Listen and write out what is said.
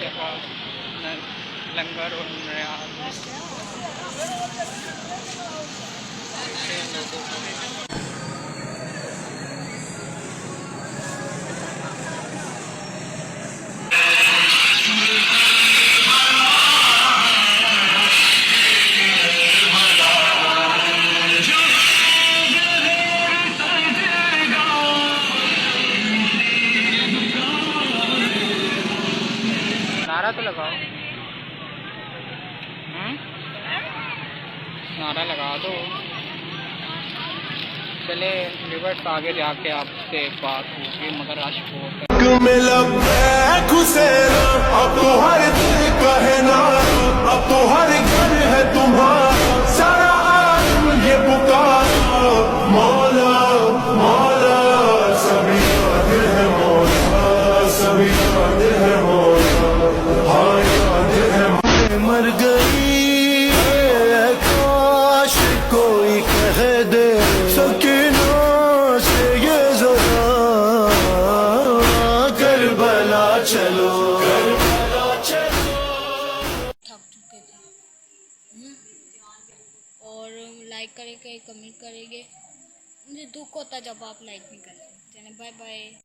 जगह लंगर और लोगों को नारा तो लगाओ। नारा लगा दो। चले रिवर्स आगे जाके आपसे बात होगी मगर रश बहुत अब तो हर दिल कहना, अब तो हर घर है तुम्हारा, सारा आलम ये पुकारा मौला मौला, सभी कादिर है मौला, सभी कादिर है मौला, हाँ कादिर है। मर गई काश कोई कह दे सकीनों से ये जरा, करबला चलो करबला चलो। थक चुके थे। और लाइक करेंगे, कमेंट करेंगे। मुझे दुख होता जब आप लाइक नहीं करते। चलो बाय बाय।